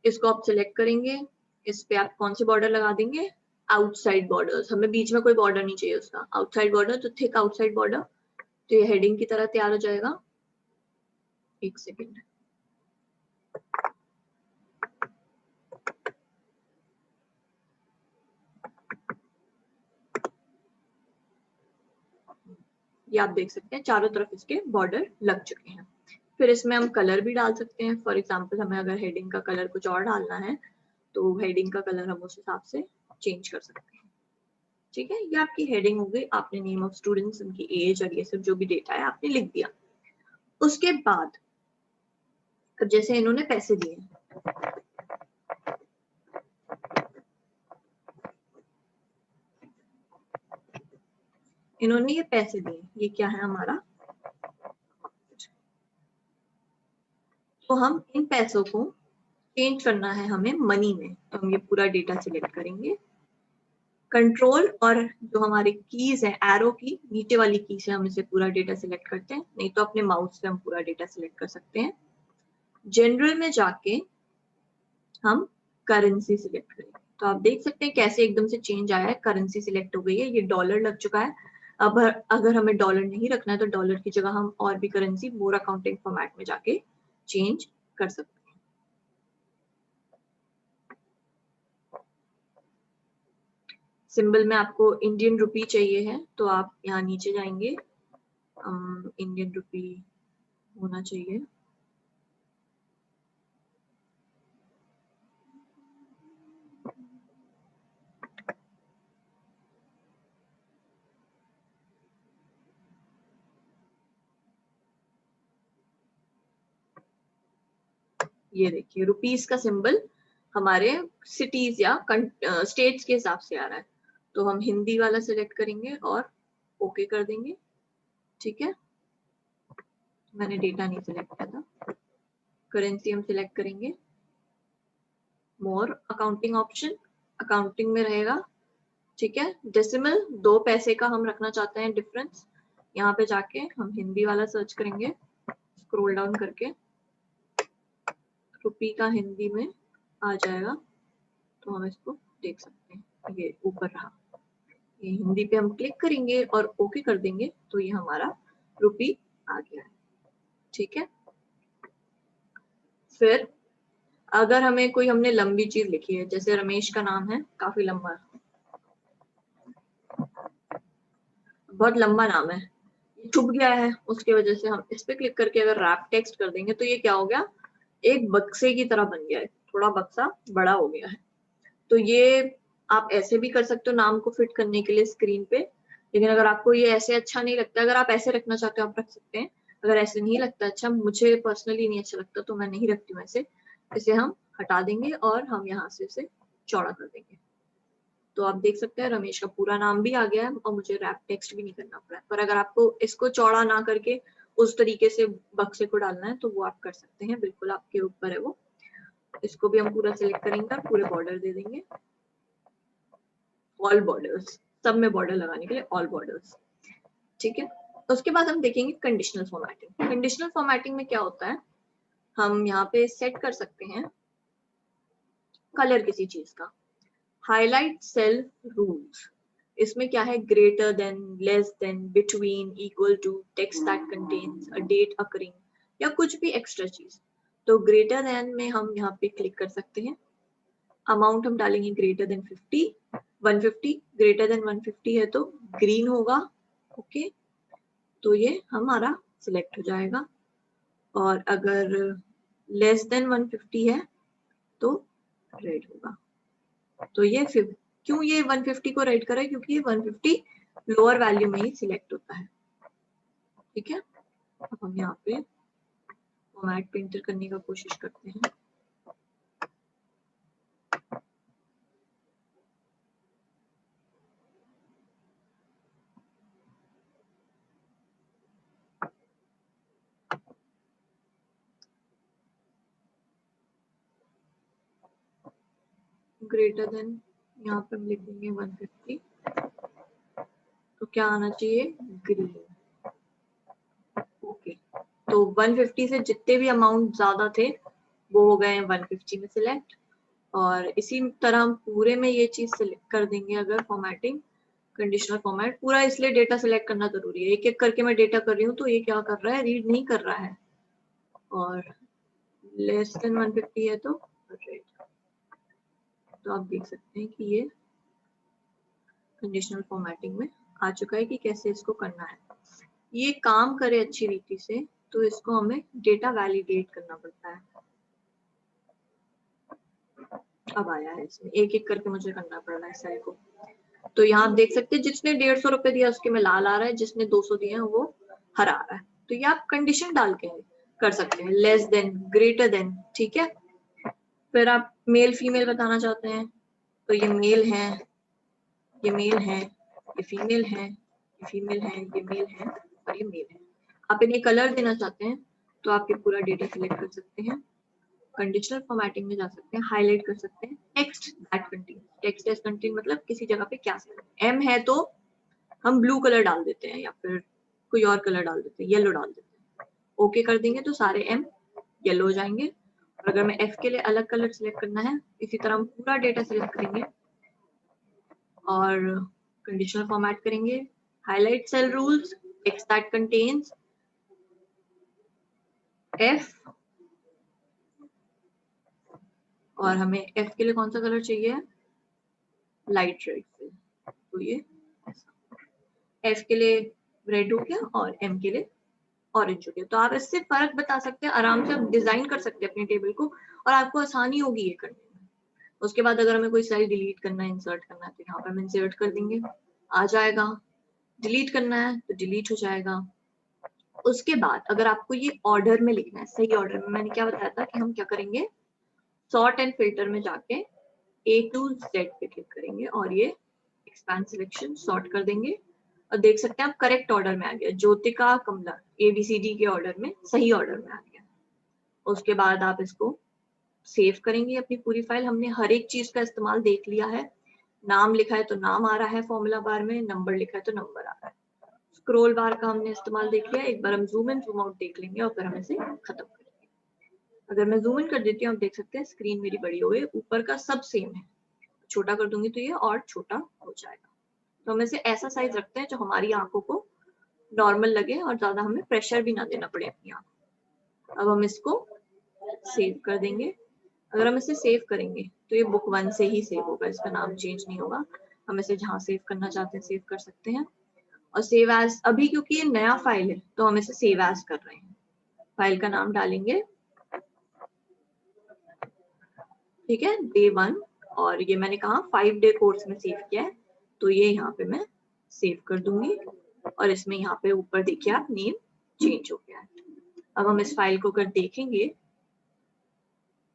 इसको आप सिलेक्ट करेंगे, इस पे आप कौन से बॉर्डर लगा देंगे, आउटसाइड बॉर्डर्स। हमें बीच में कोई बॉर्डर नहीं चाहिए उसका, आउटसाइड बॉर्डर, तो थिक आउटसाइड बॉर्डर। तो ये हेडिंग की तरह तैयार हो जाएगा। एक सेकेंड। ये आप देख सकते हैं चारों तरफ इसके बॉर्डर लग चुके हैं। फिर इसमें हम कलर भी डाल सकते हैं। फॉर एग्जांपल हमें अगर हेडिंग का कलर कुछ और डालना है, तो हेडिंग का कलर हम उस हिसाब से चेंज कर सकते हैं। ठीक है। ये आपकी हेडिंग हो गई। आपने नेम ऑफ स्टूडेंट्स, उनकी एज और ये सब जो भी डेटा है आपने लिख दिया। उसके बाद अब जैसे इन्होंने पैसे दिए, इन्होंने ये पैसे दिए, ये क्या है हमारा, तो हम इन पैसों को चेंज करना है हमें मनी में, तो हम ये पूरा डेटा सिलेक्ट करेंगे। कंट्रोल और जो हमारी कीज है, एरो की नीचे वाली की से हम इसे पूरा डेटा सिलेक्ट करते हैं, नहीं तो अपने माउस से हम पूरा डेटा सिलेक्ट कर सकते हैं। जनरल में जाके हम करेंसी सिलेक्ट करेंगे, तो आप देख सकते हैं कैसे एकदम से चेंज आया है, करेंसी सिलेक्ट हो गई है, ये डॉलर लग चुका है। अब अगर हमें डॉलर नहीं रखना है, तो डॉलर की जगह हम और भी करेंसी मोर अकाउंटिंग फॉर्मेट में जाके चेंज कर सकते हैं। सिंबल में आपको इंडियन रुपी चाहिए है, तो आप यहाँ नीचे जाएंगे, इंडियन रुपी होना चाहिए। ये देखिए रुपीस का सिंबल हमारे सिटीज या स्टेट्स के हिसाब से आ रहा है, तो हम हिंदी वाला सिलेक्ट करेंगे और ओके कर देंगे। ठीक है। मैंने डेटा नहीं सिलेक्ट किया था। करेंसी हम सिलेक्ट करेंगे, मोर अकाउंटिंग ऑप्शन, अकाउंटिंग में रहेगा। ठीक है। डेसिमल 2 पैसे का हम रखना चाहते हैं डिफरेंस, यहाँ पे जाके हम हिंदी वाला सर्च करेंगे, स्क्रॉल डाउन करके रुपी का हिंदी में आ जाएगा, तो हम इसको देख सकते हैं, ये ऊपर रहा। ये हिंदी पे हम क्लिक करेंगे और ओके कर देंगे, तो ये हमारा रुपी आ गया है। ठीक है। फिर अगर हमें कोई, हमने लंबी चीज लिखी है, जैसे रमेश का नाम है, काफी लंबा, बहुत लंबा नाम है, ये छुप गया है, उसकी वजह से हम इस पे क्लिक करके अगर रैप टेक्स्ट कर देंगे, तो ये क्या हो गया, एक बक्से की तरह बन गया है, थोड़ा बक्सा बड़ा हो गया है। तो ये आप ऐसे भी कर सकते हो नाम को फिट करने के लिए स्क्रीन पे, लेकिन अगर आपको ये ऐसे अच्छा नहीं लगता, अगर आप ऐसे रखना चाहते हो आप रख सकते हैं, अगर ऐसे नहीं लगता अच्छा, मुझे पर्सनली नहीं अच्छा लगता तो मैं नहीं रखती हूँ ऐसे, इसे हम हटा देंगे और हम यहाँ से इसे चौड़ा कर देंगे। तो आप देख सकते हैं रमेश का पूरा नाम भी आ गया है और मुझे रैप टेक्स्ट भी नहीं करना पड़ा है। पर अगर आपको इसको चौड़ा ना करके उस तरीके से बक्से को डालना है तो वो आप कर सकते हैं, बिल्कुल आपके ऊपर है वो। इसको भी हम पूरा सिलेक्ट करेंगे और पूरे बॉर्डर दे देंगे, ऑल बॉर्डर्स, सब में बॉर्डर लगाने के लिए ऑल बॉर्डर्स, ठीक है। उसके बाद हम देखेंगे कंडीशनल फॉर्मेटिंग। कंडीशनल फॉर्मेटिंग में क्या होता है, हम यहाँ पे सेट कर सकते हैं कलर किसी चीज का। हाईलाइट सेल रूल्स, इसमें क्या है, greater than, less than, between, equal to, text that contains a date occurring, या कुछ भी एक्स्ट्रा चीज। तो ग्रेटर देन में हम यहाँ पे क्लिक कर सकते हैं, अमाउंट हम डालेंगे ग्रेटर देन 50, 150, ग्रेटर देन 150 है तो ग्रीन होगा, ओके। तो ये हमारा सिलेक्ट हो जाएगा। और अगर लेस देन 150 है तो रेड होगा। तो ये क्यों ये 150 को रेड करें, क्योंकि ये 150 लोअर वैल्यू में ही सिलेक्ट होता है, ठीक है। अब हम यहाँ पे फॉर्मेट पे इंटर करने का कोशिश करते हैं। ग्रेटर देन यहाँ पे हम लिख देंगे 150, तो क्या आना चाहिए, ग्रीन, ओके। तो 150 से जितने भी अमाउंट ज्यादा थे वो हो गए 150 में सिलेक्ट। और इसी तरह हम पूरे में ये चीज सिलेक्ट कर देंगे। अगर फॉर्मेटिंग कंडीशनल फॉर्मेट पूरा, इसलिए डेटा सिलेक्ट करना जरूरी है। एक एक करके मैं डेटा कर रही हूँ तो ये क्या कर रहा है, रीड नहीं कर रहा है। और लेस देन 150 है तो रेड। तो आप देख सकते हैं कि ये कंडीशनल फॉर्मेटिंग में आ चुका है कि कैसे इसको करना है। ये काम करे अच्छी रीति से तो इसको हमें डेटा वैलिडेट करना पड़ता है। अब आया है इसमें, एक एक करके मुझे करना पड़ रहा है सेल को। तो यहाँ आप देख सकते हैं जिसने 150 रुपए दिया उसके में लाल आ रहा है, जिसने 200 दिए हैं वो हरा आ रहा है। तो ये आप कंडीशन डाल के कर सकते हैं, लेस देन, ग्रेटर देन, ठीक है। फिर आप मेल फीमेल बताना चाहते हैं तो ये मेल है, ये मेल है, ये फीमेल है, ये फीमेल है, ये मेल है और ये मेल है। आप इन्हें कलर देना चाहते हैं तो आप ये पूरा डेटा सिलेक्ट कर सकते हैं, कंडीशनल फॉर्मेटिंग में जा सकते हैं, हाईलाइट कर सकते हैं, text that contain, text that contain मतलब किसी जगह पे क्या है। एम है तो हम ब्लू कलर डाल देते हैं या फिर कोई और कलर डाल देते हैं, येलो डाल देते हैं। ओके कर देंगे तो सारे एम येलो हो जाएंगे। और अगर मैं एफ के लिए अलग कलर सिलेक्ट करना है, इसी तरह हम पूरा डेटा सिलेक्ट करेंगे और कंडीशनल फॉर्मेट करेंगे, highlight cell rules, text that contains F, और हमें एफ के लिए कौन सा कलर चाहिए, लाइट रेड से, तो ये एफ के लिए रेड हो गया और एम के लिए ऑरेंज हो गया। तो आप इससे फर्क बता सकते हैं, आराम से आप डिजाइन कर सकते हैं अपनी टेबल को और आपको आसानी होगी ये करने में। उसके बाद अगर हमें कोई सेल डिलीट करना है, इंसर्ट करना है तो यहाँ पे हम इंसर्ट कर देंगे, आ जाएगा। डिलीट करना है तो डिलीट हो जाएगा। उसके बाद अगर आपको ये ऑर्डर में लिखना है, सही ऑर्डर में, मैंने क्या बताया था कि हम क्या करेंगे, सॉर्ट एंड फिल्टर में जाके ए टू जेड पे क्लिक करेंगे और ये एक्सपैंड सिलेक्शन सॉर्ट कर देंगे और देख सकते हैं आप करेक्ट ऑर्डर में आ गया, ज्योतिका कमला ABCD के ऑर्डर में सही ऑर्डर में आ गया। उसके बाद आप इसको सेव करेंगे अपनी पूरी फाइल। हमने हर एक चीज का इस्तेमाल देख लिया है, नाम लिखा है तो नाम आ रहा है फॉर्मूला बार में, नंबर लिखा है तो नंबर आ रहा है, स्क्रॉल बार का हमने इस्तेमाल देख लिया। एक बार हम जूम इन जूम आउट देख लेंगे और फिर हम इसे खत्म करेंगे। अगर मैं जूम इन कर देती हूँ, आप देख सकते हैं स्क्रीन मेरी बड़ी हो गई, ऊपर का सब सेम है, छोटा कर दूंगी तो ये और छोटा हो जाएगा। तो हम इसे ऐसा साइज रखते हैं जो हमारी आंखों को नॉर्मल लगे और ज्यादा हमें प्रेशर भी ना देना पड़े अपनी आंखों। अब हम इसको सेव कर देंगे। अगर हम इसे सेव करेंगे तो ये बुक 1 से ही सेव होगा, इसका नाम चेंज नहीं होगा। हम इसे जहाँ सेव करना चाहते हैं सेव कर सकते हैं। और सेव एज, अभी क्योंकि ये नया फाइल है तो हम इसे सेव एज कर रहे हैं, फाइल का नाम डालेंगे, ठीक है, डे 1। और ये मैंने कहा 5-डे कोर्स में सेव किया है तो ये यहाँ पे मैं सेव कर दूंगी और इसमें यहाँ पे ऊपर देखिए आप नेम चेंज हो गया है। अब हम इस फाइल को कर देखेंगे,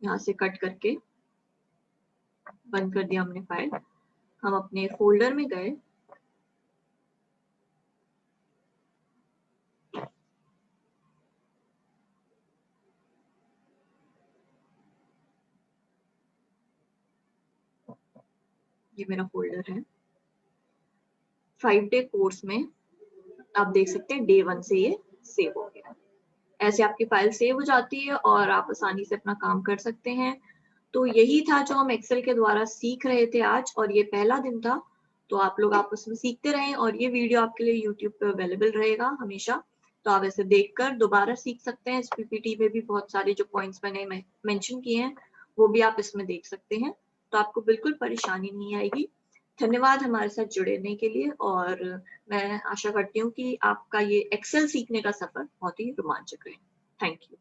यहाँ से कट करके बंद कर दिया हमने फाइल। हम अपने फोल्डर में गए, ये मेरा फोल्डर है। 5 डे कोर्स में आप देख सकते हैं डे 1 से ये सेव हो गया। ऐसे आपकी फाइल सेव हो जाती है और आप आसानी से अपना काम कर सकते हैं। तो यही था जो हम एक्सेल के द्वारा सीख रहे थे आज, और ये पहला दिन था। तो आप लोग आपस में सीखते रहें, और ये वीडियो आपके लिए यूट्यूब पे अवेलेबल रहेगा हमेशा। तो आप ऐसे देखकर दोबारा सीख सकते हैं। इस पीपीटी में भी बहुत सारे जो पॉइंट्स मैंने मेंशन किए हैं वो भी आप इसमें देख सकते हैं। तो आपको बिल्कुल परेशानी नहीं आएगी। धन्यवाद हमारे साथ जुड़ने के लिए, और मैं आशा करती हूँ कि आपका ये एक्सेल सीखने का सफर बहुत ही रोमांचक रहे। Thank you.